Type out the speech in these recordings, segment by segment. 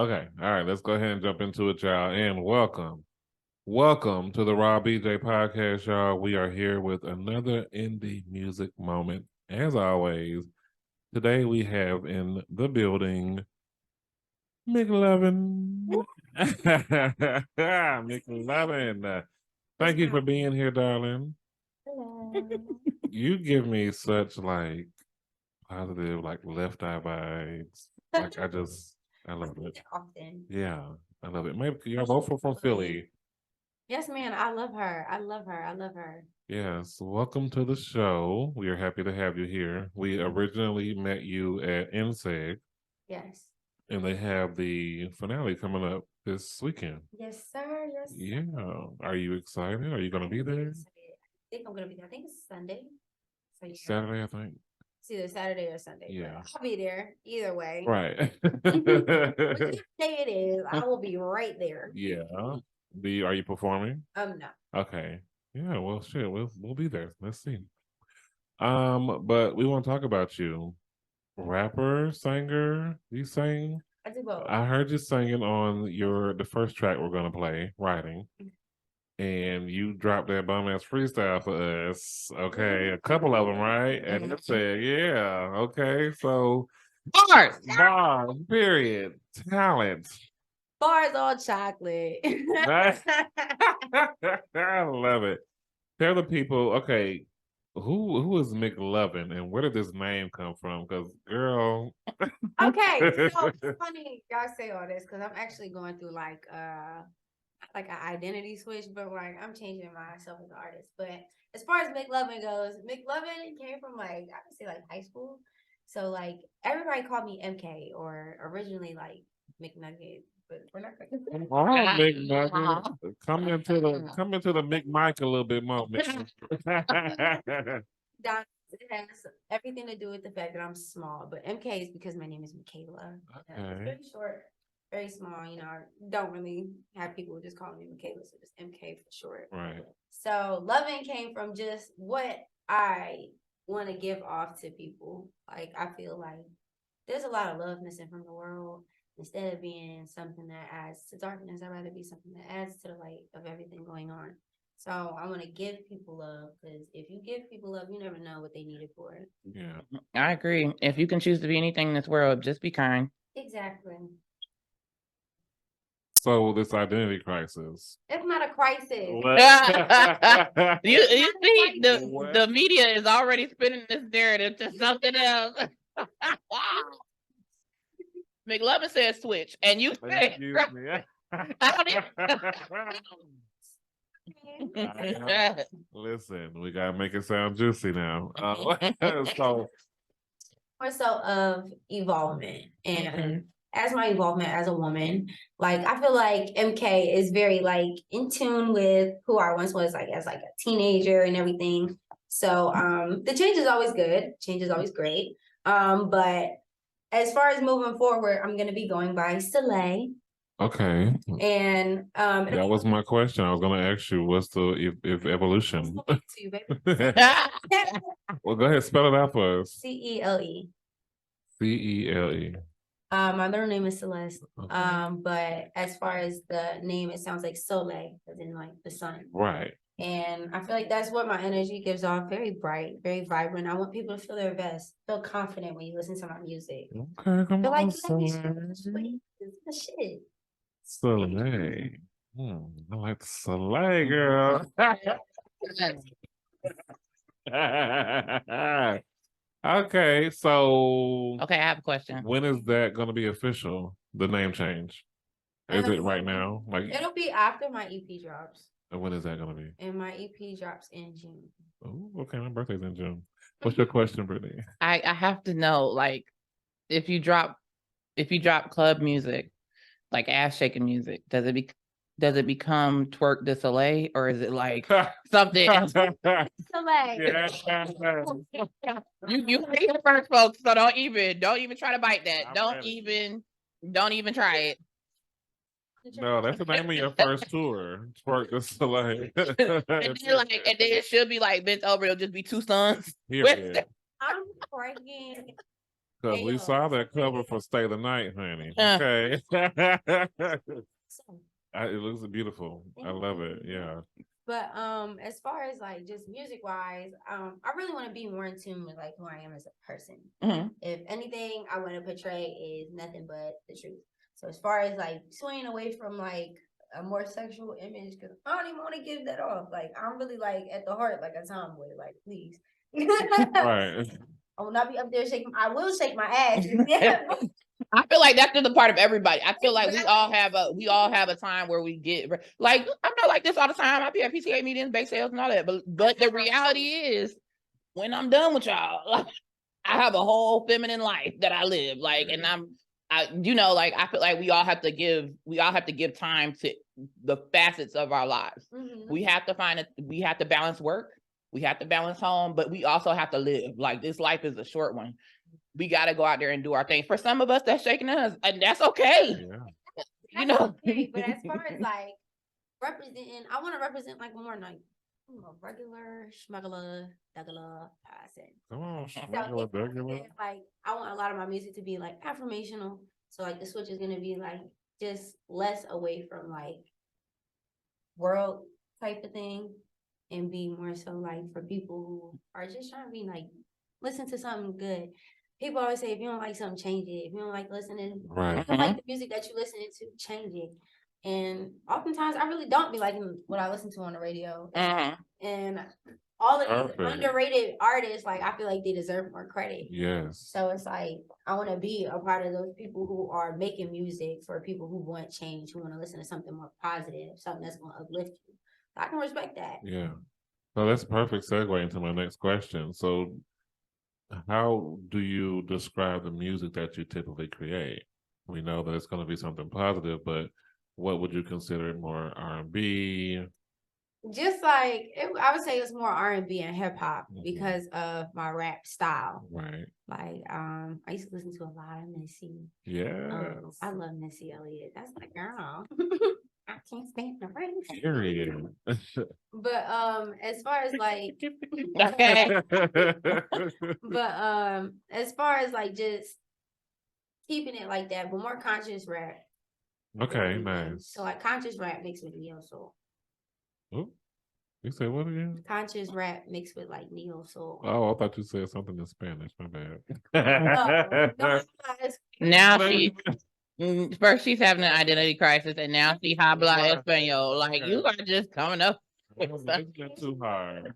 Okay. All right. Let's go ahead and jump into it, y'all. And welcome to the Raw BJ podcast, y'all. We are here with another indie music moment. As always, today we have in the building McLovin. McLovin. Thank you for being here, darling. Hello. You give me such positive, left eye vibes. I love it. Often. Yeah, I love it. Maybe you're both from Philly. Yes, man. I love her. I love her. Yes, welcome to the show. We are happy to have you here. We originally met you at NCEG. Yes. And they have the finale coming up this weekend. Yes, sir. Yes. Yeah. Are you excited? Are you going to be there? I think I'm going to be there. I think it's Sunday. So, yeah. Saturday, I think. It's either Saturday or Sunday. Yeah. I'll be there either way. Right. Whichever day it is, I will be right there. Yeah. Are you performing? No. Okay. Yeah, well, shit, we'll be there. Let's see. But we want to talk about you. Rapper, singer, you sing? I do both. I heard you singing on the first track we're gonna play, Writing. And you dropped that bum ass freestyle for us. Okay, a couple of them, right? And I said, yeah, okay. So bars, period. Talent. Bars all chocolate. I love it. Tell the people, okay, who is McLovin and where did this name come from? Because girl. Okay, so it's funny y'all say all this because I'm actually going through like an identity switch, but I'm changing myself as an artist. But as far as McLovin goes, McLovin came from I would say high school. So everybody called me MK or originally McNugget. But we're not going all right, McNugget. Come into the McMike a little bit more. It has everything to do with the fact that I'm small, but MK is because my name is Michaela. Okay. It's very short, very small. You know, I don't really have people just calling me Michaela, so just MK for short. Right. So loving came from just what I want to give off to people. I feel like there's a lot of love missing from the world. Instead of being something that adds to darkness, I'd rather be something that adds to the light of everything going on. So I want to give people love because if you give people love, you never know what they need it for. Yeah, I agree. If you can choose to be anything in this world, just be kind. Exactly. So this identity crisis. It's not a crisis. you see, the media is already spinning this narrative to something else. McLovin says switch, and you say, Excuse me. Listen, we gotta make it sound juicy now. So More so of evolvement and as my evolvement as a woman, I feel like MK is very in tune with who I once was as a teenager and everything. So the change is always good. Change is always great. But as far as moving forward, I'm gonna be going by Soleil. okay. And that was my question. I was gonna ask you what's the if evolution. Well, go ahead, spell it out for us. CELE. CELE. My middle name is Celeste. Okay. But as far as the name, it sounds like Soleil, as in the sun. Right. And I feel like that's what my energy gives off. Very bright, very vibrant. I want people to feel their best, feel confident when you listen to my music. Okay, come feel on, Soleil. The shit. Soleil. I like the Soleil, girl. Okay, so okay, I have a question. When is that going to be official? The name change? Is it right now? It'll be after my EP drops. And when is that going to be? And my EP drops in June. Oh, okay. My birthday's in June. What's your question, Brittany? I have to know, if you drop club music, ass shaking music, does it become twerk de soleil, or is it something? Soleil. You heard it first, folks. So don't even try to bite that. Don't even try it. No, that's the name of your first tour. Twerk de soleil. and then it should be bent over. It'll just be two sons. Period. I'm praying Because Hey, we yo. saw that cover for Stay the Night, honey. Uh. Okay. So, It looks beautiful. I love it. Yeah. but as far as like just music wise, I really want to be more in tune with like who I am as a person. Mhm. If anything I want to portray is nothing but the truth. So as far as like swaying away from like a more sexual image, because I don't even want to give that off. Like I'm really like at the heart like a tomboy. Like please. Right. I will not be up there shaking. I will shake my ass. I feel like that's just a part of everybody. I feel like we all have a time where we get like I'm not like this all the time. I be at PCA meetings, bake sales, and all that. But the reality is, when I'm done with y'all, like I have a whole feminine life that I live. Like, and I feel like we all have to give time to the facets of our lives. Mhm. We have to balance work. We have to balance home, but we also have to live. Like this life is a short one. We got to go out there and do our thing. For some of us, that's shaking us, and that's okay. Yeah. You know. Okay, but as far as like representing, I want to represent like more like regular schmuggler, duggler person. Come on, So regular, regular. like I want a lot of my music to be like affirmational. So like the switch is gonna be like just less away from like world type of thing and be more so like for people who are just trying to be like listen to something good. People always say if you don't like something, change it. If you don't like listening, Right. if you don't like the music that you're listening to, change it. And oftentimes I really don't be liking what I listen to on the radio. And all of these Perfect. underrated artists, like I feel like they deserve more credit. Yes. So it's like I want to be a part of those people who are making music for people who want change, who want to listen to something more positive, something that's going to uplift you. I can respect that. Yeah. So that's a perfect segue into my next question. So how do you describe the music that you typically create? We know that it's going to be something positive, but what would you consider more R&B? Just like I would say it's more R&B and hip hop Mhm. because of my rap style. Right. Like I used to listen to a lot of Missy. Yes. I love Missy Elliott. That's my girl. I can't stand the rain. Period. But as far as like Okay. but as far as like just keeping it like that, but more conscious rap. Okay, nice. So like conscious rap mixed with neo soul. Oh, you said what again? Conscious rap mixed with like neo soul. Oh, I thought you said something in Spanish. My No, Now first she's having an identity crisis, and now she habla español. Like you are just coming up. It's been too hard.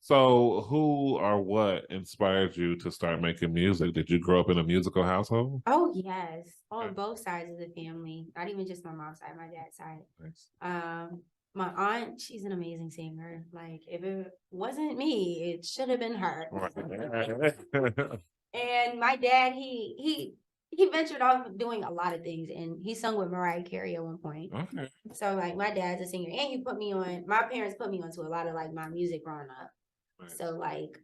So, who or what inspired you to start making music? Did you grow up in a musical household? Oh yes, on both sides of the family. Not even just my mom's side, my dad's side. Nice. My aunt, she's an amazing singer. Like if it wasn't me, it should have been her. And my dad, he ventured off doing a lot of things, and he sung with Mariah Carey at one point. Okay. So like my dad's a singer, and he put me on. My parents put me onto a lot of like my music growing up. Nice. So like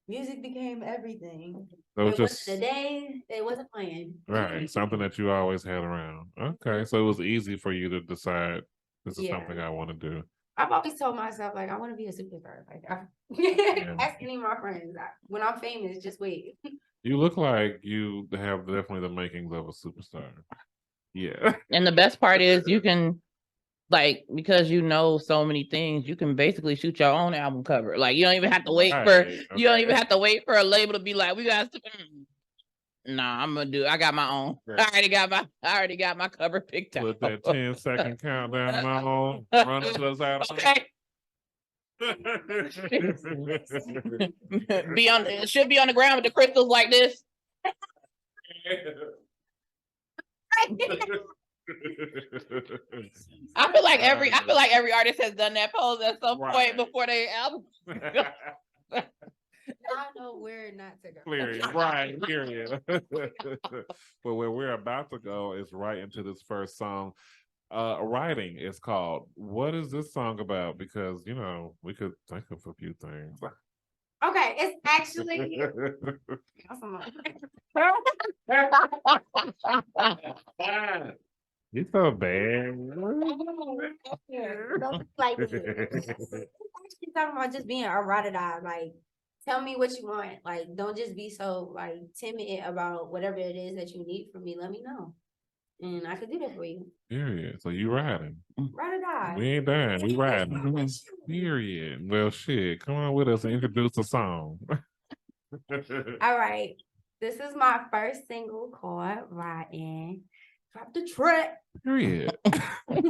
music became everything. So it just wasn't a day it wasn't playing. right, something that you always had around. Okay, so it was easy for you to decide this is something I want to do. I've always told myself like I want to be a superstar. Like ask any of my friends. When I'm famous, just wait. You look like you have definitely the makings of a superstar. Yeah. And the best part is you can, like, because you know so many things, you can basically shoot your own album cover. Like you don't even have to wait you don't even have to wait for a label to be like, we got nah, I got my own. Right. I already got my cover picked out. Put that 10-second countdown on, run it to us out. Okay. It should be on the ground with the crystals like this. I feel like every artist has done that pose at some point before their album. I know where not to go. Period. Right, period. But where we're about to go is right into this first song. Writing is called. What is this song about? Because we could think of a few things. Okay, it's actually He's so bad. like talking about just being eroticized, like tell me what you want. Like, don't just be so like timid about whatever it is that you need from me. Let me know, and I could do that for you. Period. So you riding? Ride or die. We ain't dying. We riding. With you. Period. Well, shit. Come on with us and introduce the song. All right. This is my first single called Riding. Drop the track. Period. Tell me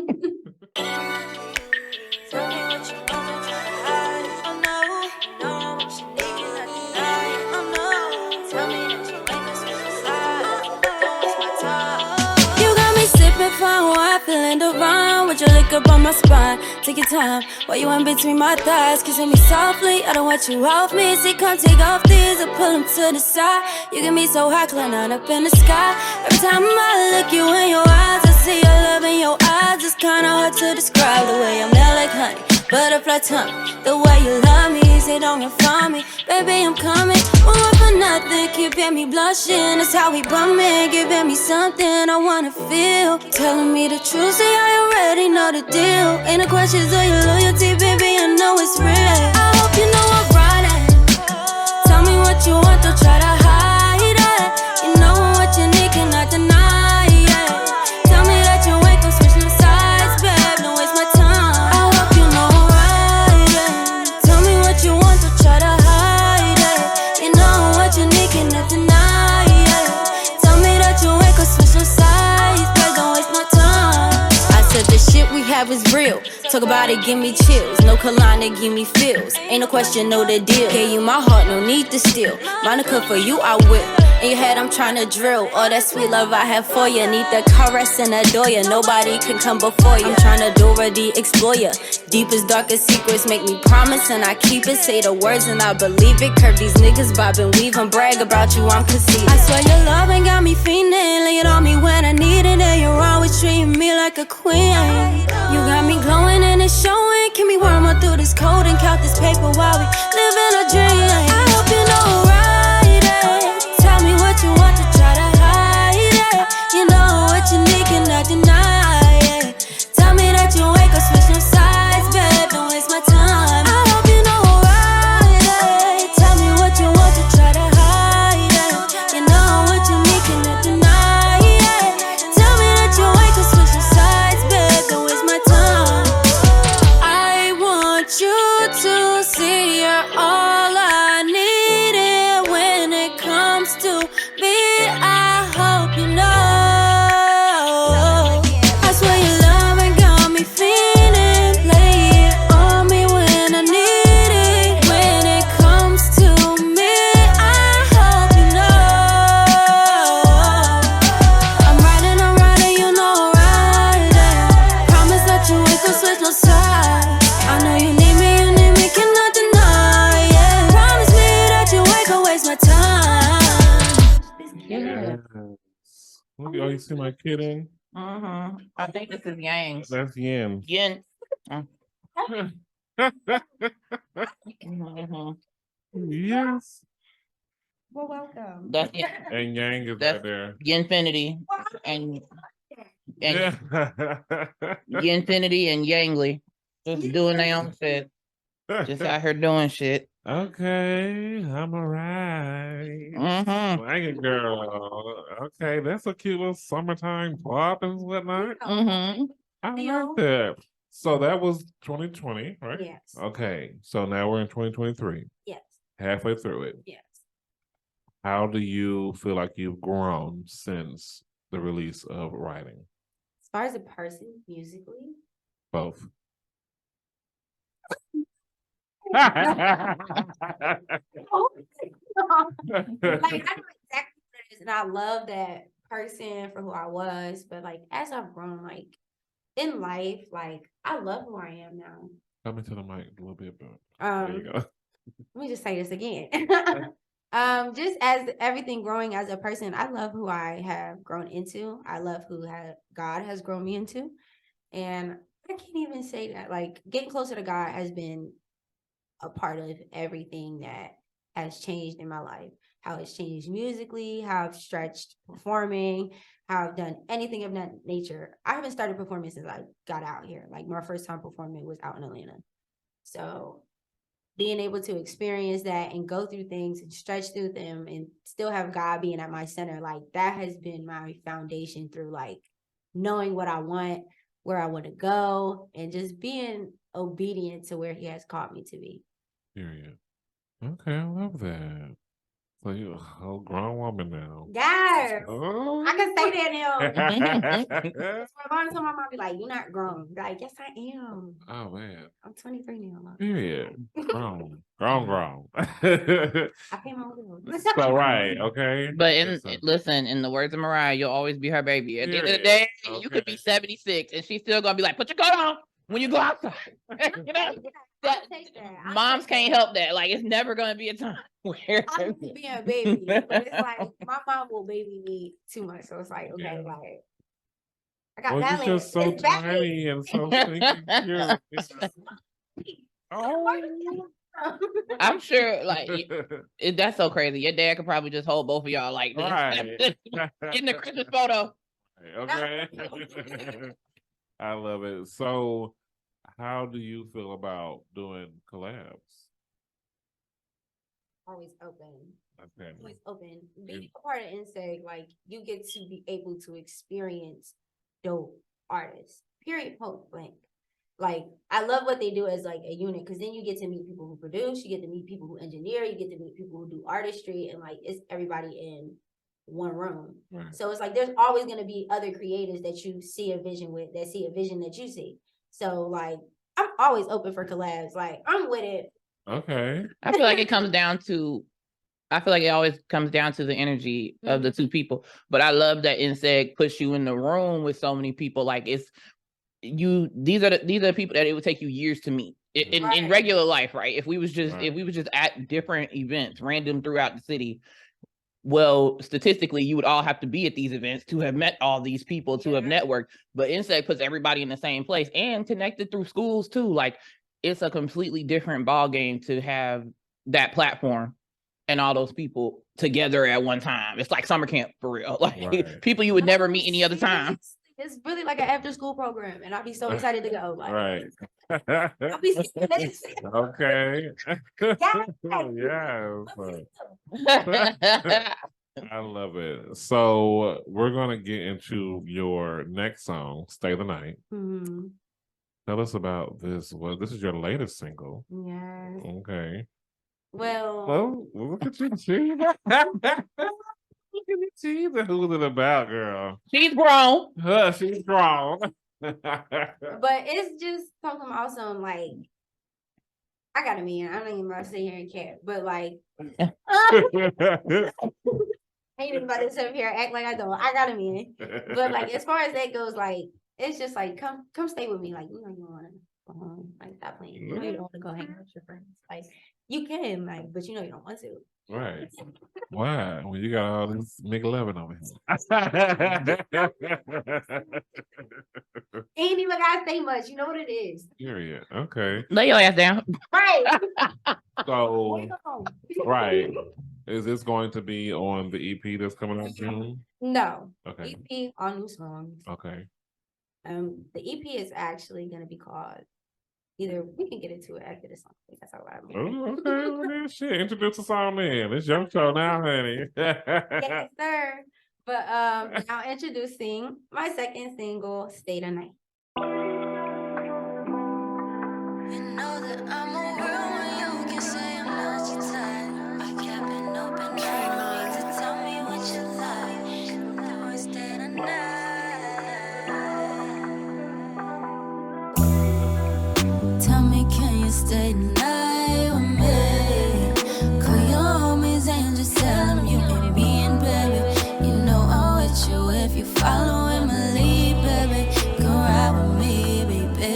what you want to hide. Oh no, no, what you need can I deny. Oh no, tell me that you ain't been switching sides. Don't waste my time. You got me sipping fine wine, feeling divine with your lick up on my spine. Take your time, while you in between my thighs, kissing me softly. I don't want you off me. See, come take off these and pull them to the side. You get me so high, climbing up in the sky. Every time I look you in your eyes, I see your love in your eyes. It's kinda hard to describe the way I'm there like honey, butterfly tongue. The way you love me, say don't you find me, baby I'm coming. Won't want for nothing, keeping me blushing. That's how we bumming, giving me something I wanna feel. Telling me the truth, say I already know the deal. Ain't no questions of your loyalty, baby I know it's real. I hope you know I'm riding. Tell me what you want, don't try to hide it. You know what you need, cannot deny it. Tell me that you ain't gon' switch no sides, babe, don't waste my time. I hope you know I'm riding. Tell me what you want, don't try to hide it. You know what you need, cannot deny it. Tell me that you ain't gon' switch no sides, babe, don't waste my time. I said the shit we have is real. Talk about it, give me chills. No collide to give me feels. Ain't no question, know the deal. Gave you my heart, no need to steal. Monica, for you, I will. In your head, I'm tryna drill. All that sweet love I have for you. Need the caress and adore you. Nobody can come before you. I'm tryna do already explore you. Deepest, darkest secrets make me promise and I keep it. Say the words and I believe it. Curve these niggas, bob and weave and brag about you, I'm conceited. I swear your love ain't got me fiending. Lay it on me when I need it. And you're always treating me like a queen. You got me glowing and it's showing. Can we worm up through this code and count this paper while we live in a dream? I hope you know right it. Tell me what you want to try to hide it. You know what you need, cannot deny it. Tell me that you ain't gon' switch no sides, babe, don't waste my time. I hope you know right it. Tell me what you want to try to hide it. You know what you need, cannot deny it. Tell me that you ain't gon' switch no sides, babe, don't waste my time. I want you to see you're all I needed when it comes to me. I hope you know. I swear your love ain't got me feeling. Lay it on me when I need it. When it comes to me, I hope you know. I'm riding, you know I'm riding. Promise that you ain't gon' switch no sides. I know you need me, cannot deny it. Promise me that you ain't gon' waste my time. Yeah. Yes. Look, oh, you see my kidding? I think this is Yang's. That's Yin. Yin. Yes. Well, welcome. That's Yin. And Yang is That's right there. Yinfinity and Yeah. Yinfinity and Yangly. Just doing their own shit. Just out here doing shit. Okay, I'm alright. Blanket girl. Okay, that's a cute little summertime pop and whatnot. I like that. So that was 2020, right? Yes. Okay, so now we're in 2023, Yes. halfway through it. Yes. How do you feel like you've grown since the release of writing? As far as a person, musically, Both. like I know exactly what it is, and I love that person for who I was. But like as I've grown, like in life, like I love who I am now. Come into the mic a little bit, but there you go. Let me just say this again. Just as everything growing as a person, I love who I have grown into. I love who God has grown me into, and I can't even say that. Like getting closer to God has been a part of everything that has changed in my life. How it's changed musically, how I've stretched performing, how I've done anything of that nature. I haven't started performing since I got out here. Like my first time performing was out in Atlanta. So being able to experience that and go through things and stretch through them and still have God being at my center, like that has been my foundation through like knowing what I want, where I want to go, and just being obedient to where he has called me to be. Period. Okay, I love that. So you're a whole grown woman now. Yes. Oh. I can say that now. Oh That's why my mom be like, "You're not grown." Like, yes, I am. man. I'm 23 now. Mom. Period. Grown. Grown. I pay my own bills. So right, okay. But So- listen, in the words of Mariah, you'll always be her baby. At the end of the Period. day, you could be Okay. 76 and she's still gonna be like, put your coat on when you go outside. You know? I'll take that. I'll Moms take can't that. help that. Like, it's never gonna be a time where I'm being a baby, but it's like my mom will baby me too much. So it's like, okay, Yeah. like I got Well, you're balance. just so It's balance. tiny and so stinky cute. Oh. I'm sure, like, that's so crazy. Your dad could probably just hold both of y'all like this. Right. In the Christmas photo. Okay. I love it. So, how do you feel about doing collabs? Always open. Okay. Always open. Being a part of NCEG, like you get to be able to experience dope artists. Period. Point blank. Like I love what they do as like a unit because then you get to meet people who produce, you get to meet people who engineer, you get to meet people who do artistry, and like it's everybody in one room. Right. So it's like there's always going to be other creators that you see a vision with, that see a vision that you see. So like I'm always open for collabs. Like I'm with it. Okay. I feel like it comes down to, I feel like it always comes down to the energy of the two people. But I love that NCEG puts you in the room with so many people. Like it's you, these are the people that it would take you years to meet in Right. regular life, right? If we was just Right. at different events, random throughout the city, well, statistically, you would all have to be at these events to have met all these people, to have Yeah. networked. But NCEG puts everybody in the same place and connected through schools too. Like it's a completely different ball game to have that platform and all those people together at one time. It's like summer camp for real. Like Right. people you would never meet any other time. It's really like an after school program, and I'll be so excited to go. Like, Right. I'll be Okay. Yes. I love it. So we're gonna get into your next song, "Stay the Night." Mhm. Tell us about this. Well, this is your latest single. Yes. Okay. Well, Well, look at you, G. Look at you, G. Who's it about, girl? She's grown. She's strong. but it's just something awesome. Like, I got a man. I don't even about to sit here and care, but like, I ain't even about to sit here and act like I don't. I got a man. But like, as far as that goes, like, it's just like, come stay with me. Like, you know, you don't want to go home. Like, stop playing. You know, you don't want to go hang out with your friends. Like, you can, like, but you know, you don't want to. Right. Why? When you got all this McLovin over here. Ain't even gotta say much. You know what it is. Period. Okay. Lay your ass down. Right. So, right. Is this going to be on the EP that's coming out June? No. Okay. EP, all new songs. Okay. The EP is actually gonna be called. Either we can get into it after the song. That's all right. Oh, okay. Well, then, shit. Introduce the song then. It's your show now, honey. Yes, sir. But now introducing my second single, "Stay the Night." You know that I'm around when you can say I'm not your type. I kept an open mind to tell me what you like. Now it's dead or night. Tell me, can you stay tonight with me? Call your homies and just tell them you and me and baby. You know I'm with you if you following my lead, baby. Go ride with me, baby.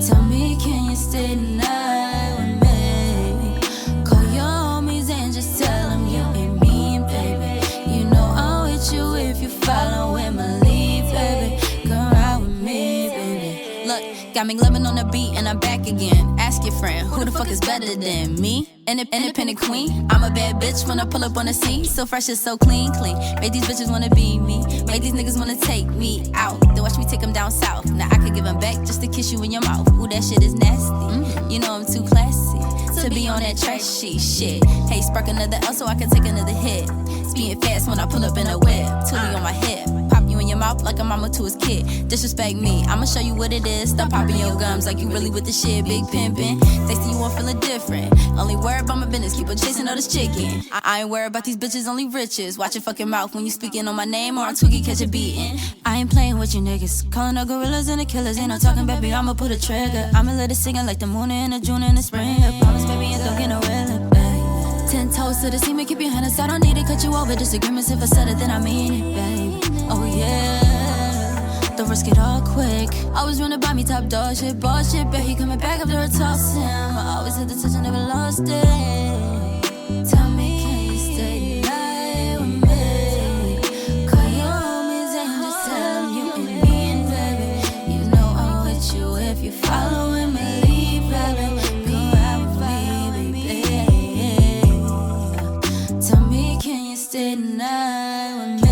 Tell me, can you stay tonight with me? Call your homies and just tell them you and me and baby. You know I'm with you if you following my lead, baby. Come ride with me, baby. Look, got Got me loving on the beat and I'm back again. Ask your friend, who the fuck is better than me? Independent queen. I'm a bad bitch when I pull up on the scene. So fresh and so clean. Make these bitches wanna be me. Make these niggas wanna take me out. Then watch me take them down south. Now I could give them back just to kiss you in your mouth. Ooh, that shit is nasty. You know I'm too classy to be on that trashy shit. Hey, spark another L so I can take another hit. Speeding fast when I pull up in a whip. Tootie on my hip. Pop you in your mouth like a mama to his kid. Disrespect me, I'ma show you what it is. Stop popping your gums like you really with the shit. Big pimpin', tasty you won't feelin' different. Only worry about my business, keep on chasing all this chicken. I ain't worried about these bitches, only riches. Watch your fucking mouth when you speaking on my name or I'm tweaking, catch a beating. I ain't playing with you niggas, calling the gorillas and the killers. Ain't no talking, baby, I'ma pull a trigger. I'ma let it singin' like the moon in the June and the spring. I promise, baby, and don't get no willing, baby. 10 toes to the semen, keep your hands. I don't need to cut you over. Disagreements, if I said it, then I mean it, baby. Oh yeah, don't risk it all quick. Always running by me, top dog shit, bullshit. Bet he coming back after a toss him. I always had the touch, I never lost it. Tell me, can you stay tonight with me? Call your homies and just tell them you and me, baby. You know I'm with you if you following me, baby. Go out with me, baby. Tell me, can you stay tonight with me?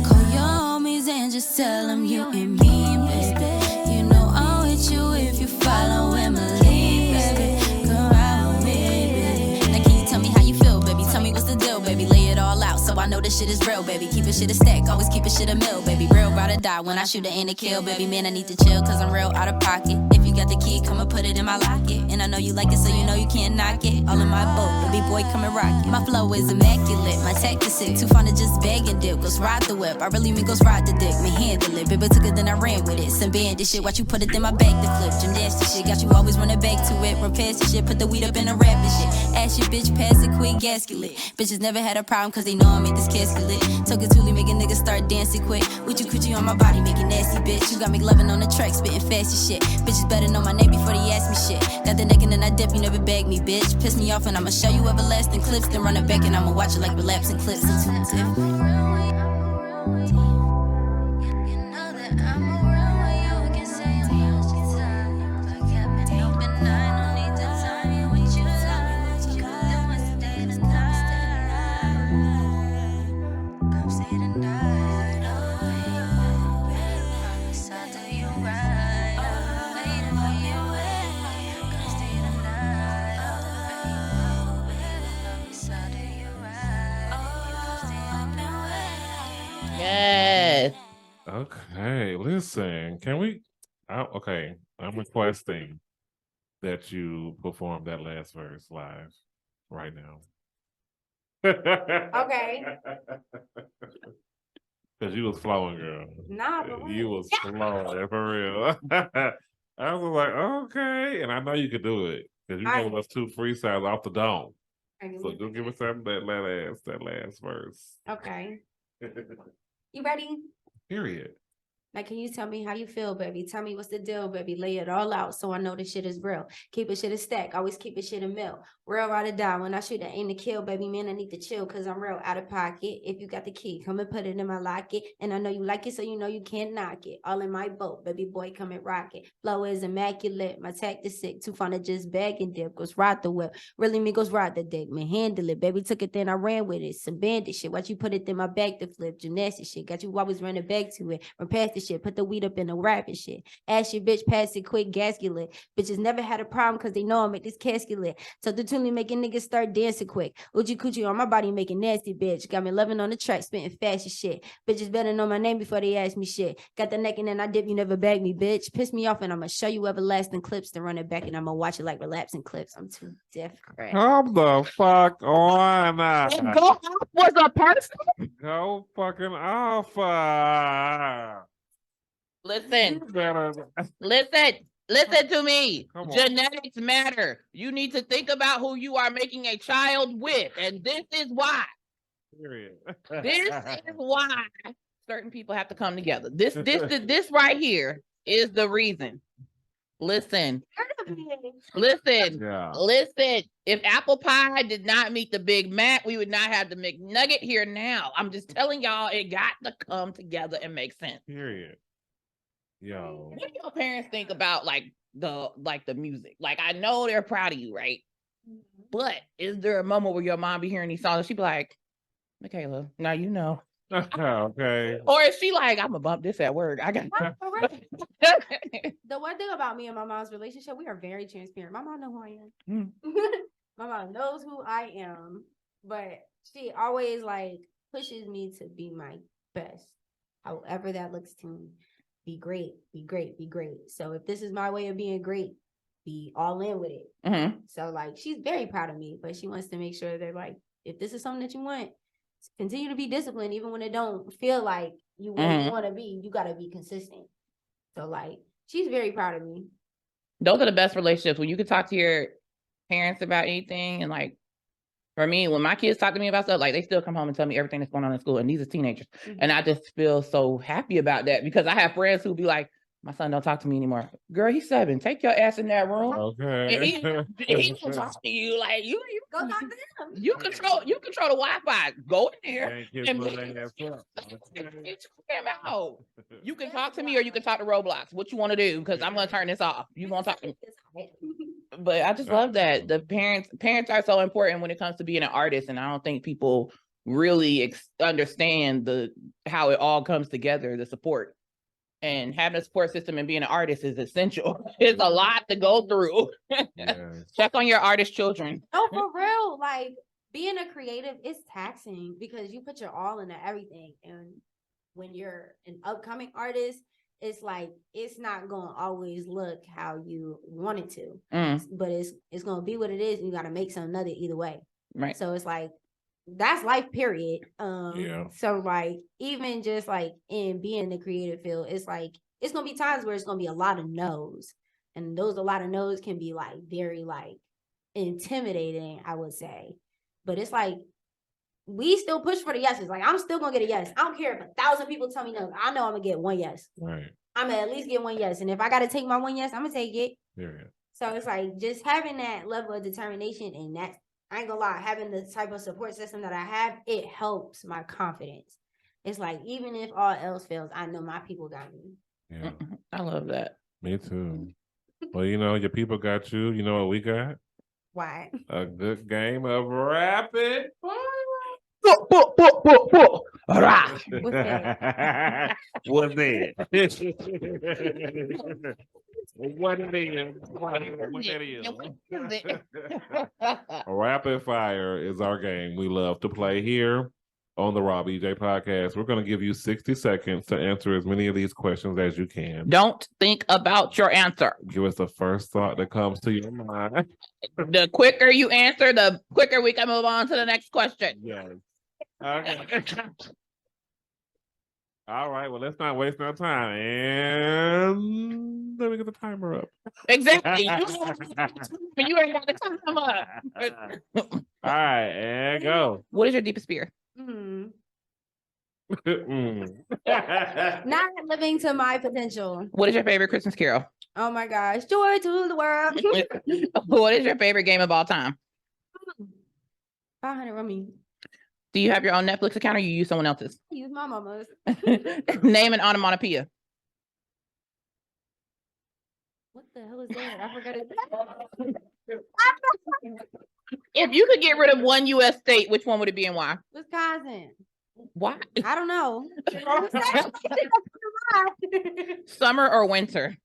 Call your homies and just tell them you and me, baby. You know I'm with you if you following me, baby. Go out with me, baby. Now can you tell me how you feel, baby? Tell me what's the deal, baby. Lay it all out so I know this shit is real, baby. Keep it shit a stack, always keep it shit a mill, baby. Real ride or die when I shoot it ain't a kill, baby. Man, I need to chill cause I'm real out of pocket. If you got the key, come and put it in my locket. And I know you like it, so you know you can't knock it. All in my boat, baby boy, come and rock it. My flow is immaculate, my tech is sick. Too fun to just beg and dip, goes ride the whip. I really mean goes ride the dick, me handle it. Baby took it, then I ran with it. Some bandit shit, watch you put it in my bag to flip. Gymnastic shit, got you always running back to it. Run past the shit, put the weed up in the rap and shit. Ask your bitch, pass it quick, gasket lit. Bitches never had a problem cause they know I made this casket lit. Took it Tuli, making niggas start dancing quick. With you coochie on my body, making nasty bitch. You got me loving on the track, spitting fast as shit. Bitches better know my name before they ask me shit. Got the neck and then I dip, you never beg me, bitch. Piss me off and I'ma show you everlasting clips. Then run it back and I'ma watch it like relapsing clips. It's too different. Yes. Okay, listen, can we? Okay, I'm requesting that you perform that last verse live right now. Okay. Because you was flowing, girl. Nah, but You was flowing, for real. I was like, okay, and I know you could do it because you gave us 2 freestyles off the dome. So just give us that last verse. Okay. You ready? Period. Like, can you tell me how you feel, baby? Tell me what's the deal, baby. Lay it all out so I know this shit is real. Keep it shit a stack. Always keep it shit a mill. Real ride or die. When I shoot, I aim to kill, baby. Man, I need to chill because I'm real out of pocket. If you got the key, come and put it in my locket. And I know you like it, so you know you can't knock it. All in my boat, baby boy, come and rock it. Flow is immaculate. My tact is sick. Too fun to just bag and dip. Goes ride the whip. Really me goes ride the dick. Man, handle it. Baby took it, then I ran with it. Some bandit shit. Watch you put it in my bag to flip. Gymnastic shit. Got you always running back to it. Run past the shit. Put the weed up in the rap and shit. Ask your bitch, pass it quick, gasket lit. Bitches never had a problem because they know I make this casket lit. So the tune making niggas start dancing quick. Uchi coochie on my body making nasty bitch. Got me loving on the track, spitting fast as shit. Bitches better know my name before they ask me shit. Got the neck and then I dip, you never bag me, bitch. Piss me off and I'ma show you everlasting clips to run it back and I'ma watch it like relapsing clips. I'm too different. Come the fuck on. And go off was a person. Go fucking off. Listen, You better- listen to me. Come on. Genetics matter. You need to think about who you are making a child with. And this is why. Period. This is why certain people have to come together. This right here is the reason. Listen. Yeah. Listen. If apple pie did not meet the Big Mac, we would not have the McNugget here now. I'm just telling y'all, it got to come together and make sense. Period. Yo. What do your parents think about like the music? Like I know they're proud of you, right? But is there a moment where your mom be hearing these songs and she be like, Michaela, now you know. Okay. Or is she like, I'm gonna bump this at work. I got For real. The one thing about me and my mom's relationship, we are very transparent. My mom knows who I am. My mom knows who I am, but she always like pushes me to be my best. However that looks to me. Be great, be great, be great. So if this is my way of being great, be all in with it. Mhm. So like she's very proud of me, but she wants to make sure that like if this is something that you want, continue to be disciplined even when it don't feel like you want to be. You got to be consistent. So like she's very proud of me. Those are the best relationships when you can talk to your parents about anything. And like for me, when my kids talk to me about stuff, like they still come home and tell me everything that's going on in school. And these are teenagers. And I just feel so happy about that because I have friends who be like, my son don't talk to me anymore. Girl, he's 7. Take your ass in that room. Okay. And he will talk to you like you Go talk to him. you control the Wi-Fi. Go in there. Thank you and for be- that answer. Get him out. You can talk to me or you can talk to Roblox. What you want to do? Because I'm gonna turn this off. You gonna talk to me. But I just love that the parents are so important when it comes to being an artist, and I don't think people really understand how it all comes together, the support. And having a support system and being an artist is essential. It's a lot to go through. Yes. Check on your artist children. No, for real. Like being a creative is taxing because you put your all into everything. And when you're an upcoming artist, it's like it's not gonna always look how you want it to. But it's gonna be what it is, and you gotta make something of it either way. Right. So it's like that's life, period. Yeah. So like even just like in being in the creative field, it's like it's gonna be times where it's gonna be a lot of no's. And those a lot of no's can be like very like intimidating, I would say. But it's like we still push for the yeses. Like I'm still gonna get a yes. I don't care if 1,000 people tell me no. I know I'm gonna get one yes. Right. I'm gonna at least get one yes. And if I gotta take my one yes, I'm gonna take it. Period. So it's like just having that level of determination, and that I ain't gonna lie, having the type of support system that I have, it helps my confidence. It's like even if all else fails, I know my people got me. Yeah. I love that. Me too. Well, you know, your people got you. You know what we got? Why? A good game of rapid fire. Alright. What's that? What's that? What it is? What it is? Rapid fire is our game we love to play here on the Rob EJ podcast. We're going to give you 60 seconds to answer as many of these questions as you can. Don't think about your answer. Give us the first thought that comes to your mind. The quicker you answer, the quicker we can move on to the next question. Yes. Okay. All right. Well, let's not waste no time. And let me get the timer up. Exactly. You ain't got the time up. All right, and go. What is your deepest fear? Mm. Mm. Not living to my potential. What is your favorite Christmas carol? Oh my gosh. Joy to the world. What is your favorite game of all time? 500 rummy. Do you have your own Netflix account or you use someone else's? Use my mama's. Name an onomatopoeia. What the hell is that? I forgot it. If you could get rid of one U.S. state, which one would it be and why? Wisconsin. Why? I don't know. Summer or winter?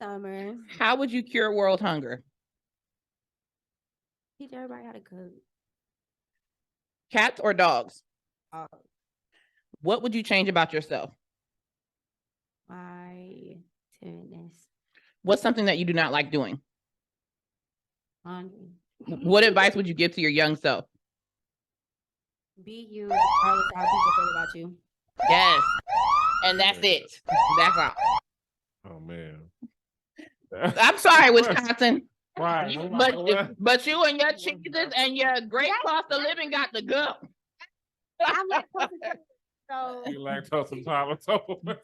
Summer. How would you cure world hunger? Teach everybody how to cook. Cats or dogs? Oh, What would you change about yourself? my timidness. What's something that you do not like doing? Hungry. What advice would you give to your young self? Be you, regardless of how people feel about you. Yes. And that's it. That's all. Oh man. I'm sorry, Wisconsin. Why? But you and your cheeses and your great cost of living got to go. I'm lactose intolerant, so You lactose intolerant.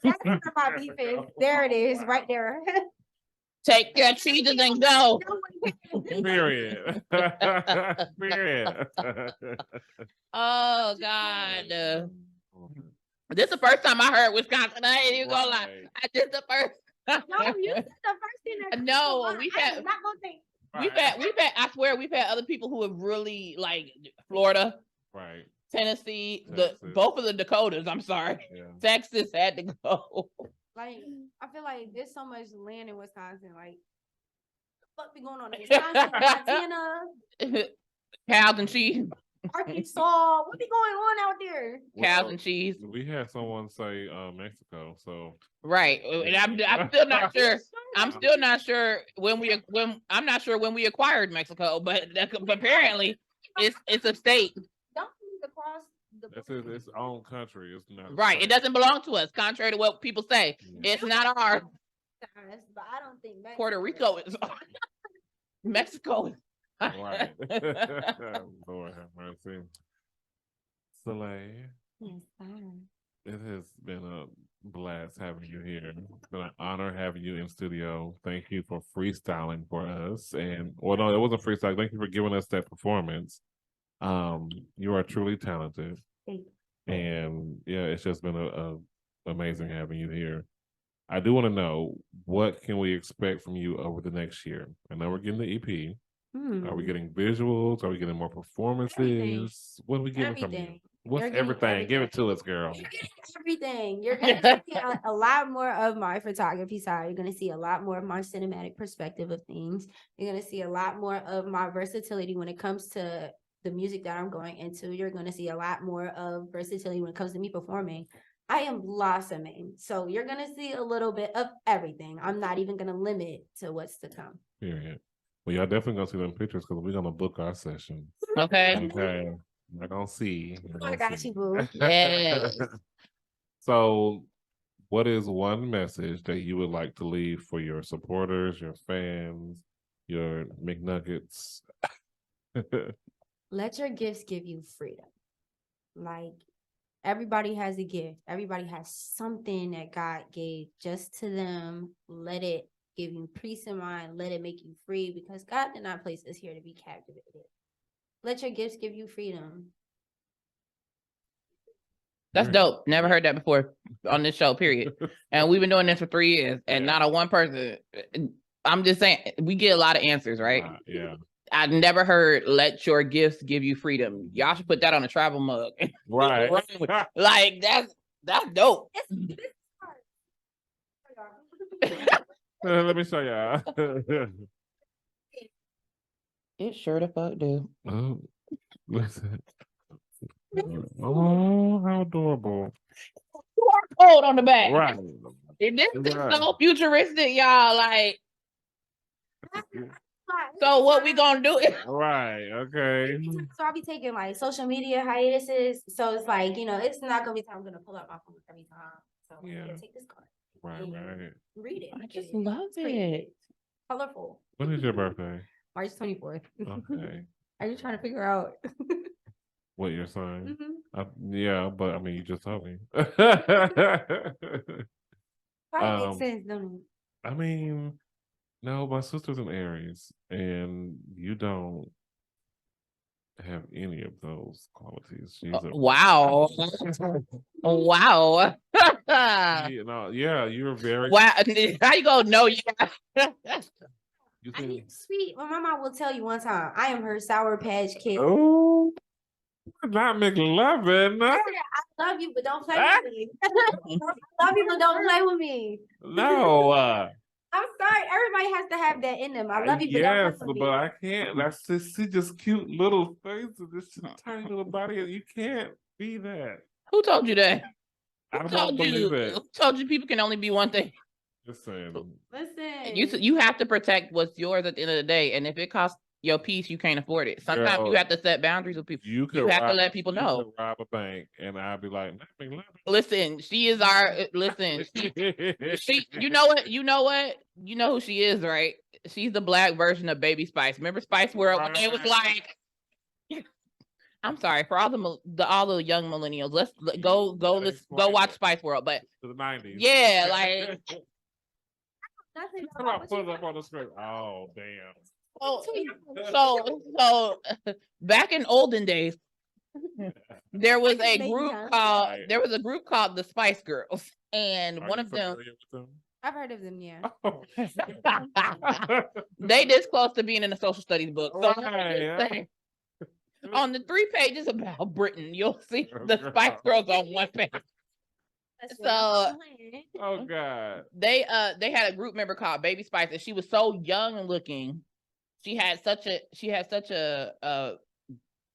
that's where my beef is. There it is, right there. Take your cheeses and go. Period. Period. Oh God. This is the first time I heard Wisconsin. I ain't even gonna lie. Right. This is the first. No, you said the first thing that comes to No, mind. we I had- am not gonna think. We've had, I swear we've had other people who have really like Florida, Right. Tennessee, Texas. both of the Dakotas, I'm sorry. Yeah. Texas had to go. Like, I feel like there's so much land in Wisconsin. Like, what be going on in Wisconsin, Montana, Cows and cheese. Arkansas? What be going on out there? Cows Well, and cheese. We had someone say Mexico, so Right. And I'm still not sure. I'm still not sure I'm not sure when we acquired Mexico, but apparently it's a state. Don't move across the this is its own country. It's not Right. It doesn't belong to us, contrary to what people say. Yeah. It's not ours. guys, but I don't think Puerto Rico is Mexico. is- right. Lord have mercy. Soleil, it has been a blast having you here. It's been an honor having you in studio. Thank you for freestyling for us. And well, no, it wasn't freestyle. Thank you for giving us that performance. You are truly talented. Thank And yeah, it's just been a amazing having you here. I do want to know, what can we expect from you over the next year? I know we're getting the EP. Are we getting visuals? Are we getting more performances? What are we getting from you? Everything. What's You're getting everything? Give it to us, girl. You're getting everything. You're gonna see a lot more of my photography side. You're gonna see a lot more of my cinematic perspective of things. You're gonna see a lot more of my versatility when it comes to the music that I'm going into. You're gonna see a lot more of versatility when it comes to me performing. I am blossoming. So you're gonna see a little bit of everything. I'm not even gonna limit to what's to come. Period. Well, y'all definitely gonna see them pictures because we're gonna book our session. Okay. Okay. We're gonna see. I got you, boo. Yes. So, what is one message that you would like to leave for your supporters, your fans, your McNuggets? Let your gifts give you freedom. Like, everybody has a gift. Everybody has something that God gave just to them. Let it give you peace of mind. Let it make you free, because God did not place us here to be captivated. Let your gifts give you freedom. That's dope. Never heard that before on this show, period. And we've been doing this for 3 years and not a one person. I'm just saying, we get a lot of answers, right? Yeah. I never heard let your gifts give you freedom. Y'all should put that on a travel mug. Right. Like that's dope. Let me show y'all. It sure the fuck do. Oh, listen. Oh, how adorable. QR code on the back. Right. And this is Right. so futuristic, y'all. Like, so what we gonna do is Right. Okay. So I'll be taking like social media hiatuses. So it's like, it's not gonna be time I'm gonna pull out my phone every time. So Yeah. take this card. Right. Right. Read it. I just It- love it's pretty. it. Colorful. When is your birthday? March 24th. Okay. Are you trying to figure out? What your sign? Mhm. Yeah, but I mean, you just told me. Probably makes sense, don't it? I mean, no, my sister's an Aries, and you don't have any of those qualities. She's a Wow. Wow. yeah, you're very. Wow. How you go? No, yeah. You I think? need sweet. My mama will tell you one time, I am her Sour Patch Kid. Oh, not McLovin. I love you, but don't play with me. I love you, but don't play with me. No. I'm sorry. Everybody has to have that in them. I love you, but Yes, don't play with me. but I can't. That's just see just cute little faces, this tiny little body. You can't be that. Who told you that? I Who don't told you? believe it. Who told you people can only be one thing? Just saying. Listen. You have to protect what's yours at the end of the day, and if it costs your peace, you can't afford it. Sometimes Girl, you have to set boundaries with people. You You have to let people you know. could rob a bank, and I'd be like, "Not McLovin." Listen, she is our listen. She, you know what? You know what? You know who she is, right? She's the black version of Baby Spice. Remember Spice World when they was like, I'm sorry for all all the young millennials. Let's go watch Spice World. But To the 90s. yeah, like Nothing Come on, put it up on the screen. Oh, damn. so back in olden days, there was a Maybe, group huh? called Right. there was a group called the Spice Girls, and Are one you of them familiar with them? I've heard of them, yeah. They this close to being in a social studies book. So let me just Right. say, on the 3 pages about Britain, you'll see the Spice Girls on 1 page. That's So- what I'm saying. Oh God. They had a group member called Baby Spice, and she was so young looking. She had such a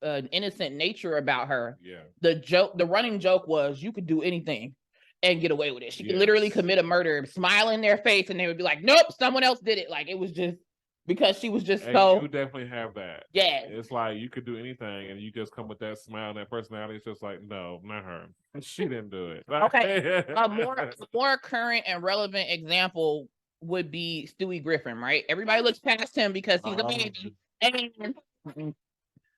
an innocent nature about her. Yeah. The running joke was you could do anything and get away with it. She could literally Yes. commit a murder, smile in their face, and they would be like, "Nope, someone else did it." Like it was just because she was just And so you definitely have that. yeah. It's like you could do anything, and you just come with that smile and that personality. It's just like, no, not her. She didn't do it. Okay. A more current and relevant example would be Stewie Griffin, right? Everybody looks past him because he's a baby. And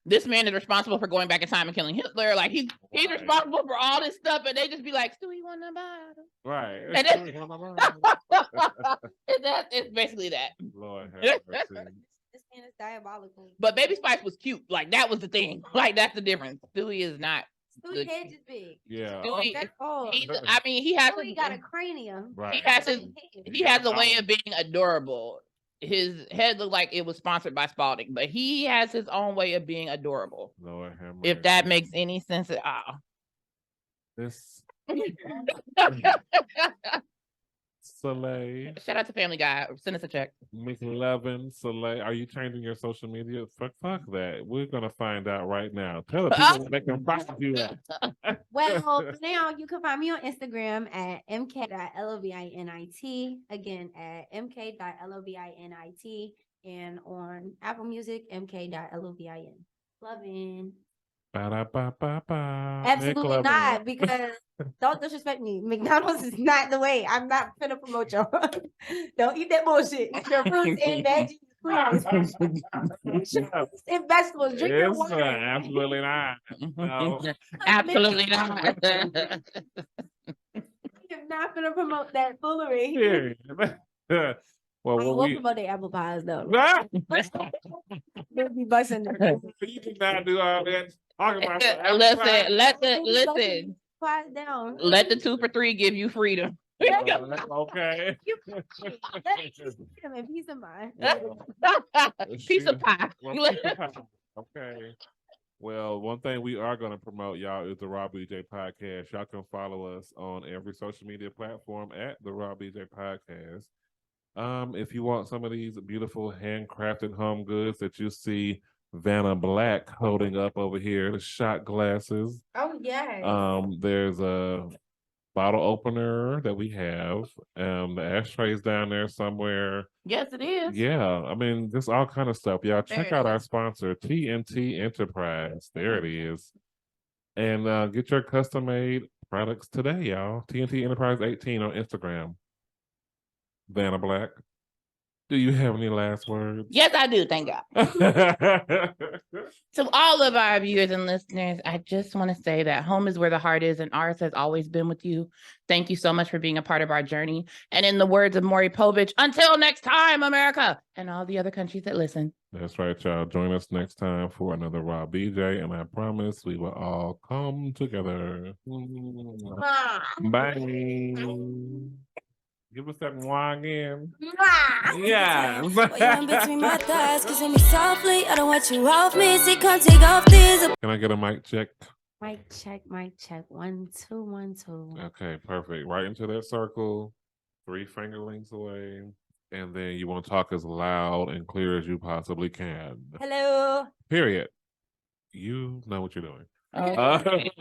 this man is responsible for going back in time and killing Hitler. Like he's Right. responsible for all this stuff, and they just be like, Stewie won the battle. Right. And it's basically that. Lord have mercy. This man is diabolical. But Baby Spice was cute. Like that was the thing. Like that's the difference. Stewie is not. Stewie head is big. Yeah. Stewie, That's all. I mean, he has Stewie got a cranium. Right. he has his Head. he has a way of being adorable. His head looked like it was sponsored by Spalding, but he has his own way of being adorable. Lord have mercy. If that makes any sense at all. This Soleil, Shout out to Family Guy. Send us a check. McLovin, Soleil, are you changing your social media? Fuck that. We're gonna find out right now. Tell the people where they can find you at. Well, now you can find me on Instagram at mk.lovinit. Again, at mk.lovinit. And on Apple Music, mk.lovin. Lovin'. Ba-da-ba-ba-ba. Absolutely McLovin. not, because don't disrespect me. McDonald's is not the way. I'm not finna promote y'all. Don't eat that bullshit. Your fruits and veggies, please. Fruits and vegetables. Drink your It's water. absolutely not. No. Absolutely not. I'm not gonna promote that foolery. Period. Well, I what will we promote the apple pies though. Ah! They'll be busting their You did not do all that. Talk about Listen, listen. pies down. Let the 2 for $3 give you freedom. Okay. Let him in peace of mind. Piece of pie. Okay. Well, one thing we are going to promote, y'all, is the Raw BJ Podcast. Y'all can follow us on every social media platform at the Raw BJ Podcast. If you want some of these beautiful handcrafted home goods that you see Vanna Black holding up over here, the shot glasses. Oh yeah. There's a bottle opener that we have. The ashtray's down there somewhere. Yes, it is. Yeah, I mean, just all kind of stuff. Y'all There check it out is. our sponsor, TNT Enterprise. There it is. And get your custom made products today, y'all. TNT Enterprise 18 on Instagram. Vanna Black, do you have any last words? Yes, I do. Thank God. To all of our viewers and listeners, I just want to say that home is where the heart is, and ours has always been with you. Thank you so much for being a part of our journey. And in the words of Maury Povich, until next time, America, and all the other countries that listen. That's right, y'all. Join us next time for another Raw BJ, and I promise we will all come together. Bye. Give us that mwah again. Yeah. Boy, you in between my thighs, kissing me softly. I don't want you off me. See, come take off these. Can I get a mic check? Mic check, mic check. 1, 2, 1, 2. Okay, perfect. Right into that circle, 3 finger lengths away. And then you want to talk as loud and clear as you possibly can. Hello. Period. You know what you're doing. Okay.